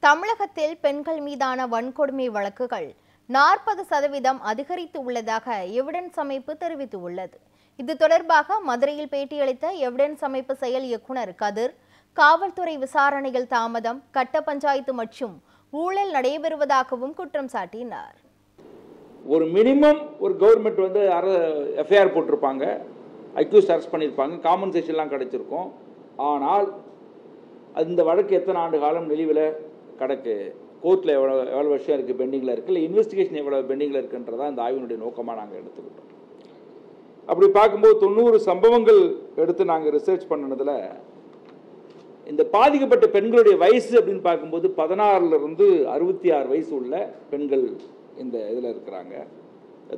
தமிழகத்தில் பெண்கள் மீதான வன்கொடுமை வழக்குகள் 40% அதிகரித்து உள்ளதாக எவிடன்ஸ் அமைப்பு தெரிவித்துள்ளது. இது தொடர்பாக மதுரையில் பேட்டியளித்த எவிடன்ஸ் அமைப்பு செயல் இயக்குனர் கதிர், காவல்துறை விசாரணையில் தாமதம், கட்ட பஞ்சாயத்து மற்றும் ஊழல் நடைபெறுவதாகவும் குற்றம் சாட்டினார். ஒரு மினிமம் ஒரு கவர்மெண்ட் வந்து எஃப்ஐஆர் போட்டிருப்பாங்க, அக்யூஸ் அரெஸ்ட் பண்ணியிருப்பாங்க, காம்பன்சேஷன்லாம் கிடைச்சிருக்கும். ஆனால் அந்த வழக்கு எத்தனை ஆண்டு காலம் நிலுவில் கிடக்கு, கோர்ட்டில் எவ்வளோ வருஷம் இருக்குது பெண்டிங்கில் இருக்குது, இல்லை இன்வெஸ்டிகேஷன் எவ்வளோ பெண்டிங்கில் இருக்குன்றதான் இந்த ஆய்வினுடைய நோக்கமாக நாங்கள் எடுத்துக்கிட்டோம். அப்படி பார்க்கும்போது 90 சம்பவங்கள் எடுத்து நாங்கள் ரிசர்ச் பண்ணினதில் இந்த பாதிக்கப்பட்ட பெண்களுடைய வயசு அப்படின்னு பார்க்கும்போது 16லிருந்து 66 வயசு உள்ள பெண்கள் இந்த இதில் இருக்கிறாங்க.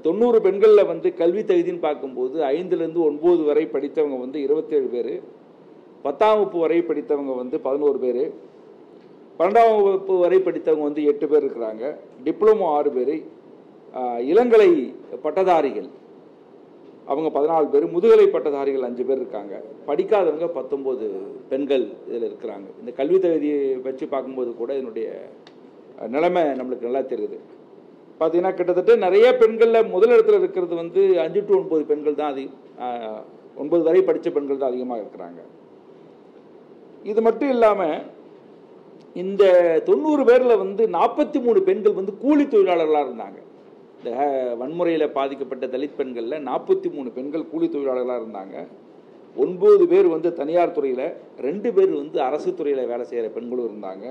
90 பெண்களில் வந்து கல்வி தகுதின்னு பார்க்கும்போது 5லேருந்து 9 வரை படித்தவங்க வந்து 27 பேர், 10ஆம் வகுப்பு வரை படித்தவங்க வந்து 11 பேர், 12ஆம் வகுப்பு வரை படித்தவங்க வந்து 8 பேர் இருக்கிறாங்க, டிப்ளமோ 6 பேர், இளங்கலை பட்டதாரிகள் அவங்க 14 பேர், முதுகலை பட்டதாரிகள் 5 பேர் இருக்காங்க, படிக்காதவங்க 19 பெண்கள் இதில் இருக்கிறாங்க. இந்த கல்வி தகுதியை வச்சு பார்க்கும்போது கூட இதனுடைய நிலைமை நம்மளுக்கு நல்லா தெரியுது. பார்த்தீங்கன்னா கிட்டத்தட்ட நிறைய பெண்களில் முதலிடத்தில் இருக்கிறது வந்து 5 to 9 பெண்கள் தான், 9 வரை படித்த பெண்கள் தான் அதிகமாக இருக்கிறாங்க. இது மட்டும் இல்லாமல் இந்த 90 பேரில் வந்து 43 பெண்கள் வந்து கூலி தொழிலாளர்களாக இருந்தாங்க. இந்த வன்முறையில் பாதிக்கப்பட்ட தலித் பெண்களில் 43 பெண்கள் கூலி தொழிலாளர்களாக இருந்தாங்க. 9 பேர் வந்து தனியார் துறையில், 2 பேர் வந்து அரசு துறையில் வேலை செய்கிற பெண்களும் இருந்தாங்க.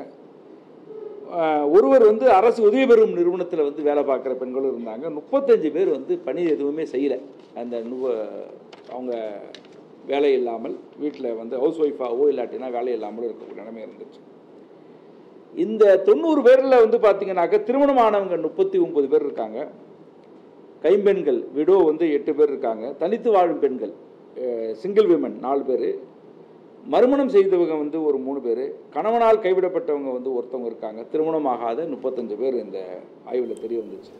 ஒருவர் வந்து அரசு உதவி பெறும் நிறுவனத்தில் வந்து வேலை பார்க்குற பெண்களும் இருந்தாங்க. 35 பேர் வந்து பணி எதுவுமே செய்யலை, அந்த அவங்க வேலை இல்லாமல் வீட்டில் வந்து ஹவுஸ் ஒய்ஃபாகவோ இல்லாட்டினா வேலை இல்லாமலும் இருக்கக்கூடிய நிலைமை இருந்துச்சு. இந்த 90 பேரில் வந்து பார்த்தீங்கன்னாக்க திருமணமானவங்க 39 பேர் இருக்காங்க, கைம்பெண்கள் விடோ வந்து 8 பேர் இருக்காங்க, தனித்து வாழும் பெண்கள் சிங்கிள் விமன் 4 பேர், மறுமணம் செய்தவங்க வந்து ஒரு 3 பேர், கணவனால் கைவிடப்பட்டவங்க வந்து ஒருத்தவங்க இருக்காங்க, திருமணமாகாத 35 பேர் இந்த ஆய்வில் தெரிய வந்துச்சு.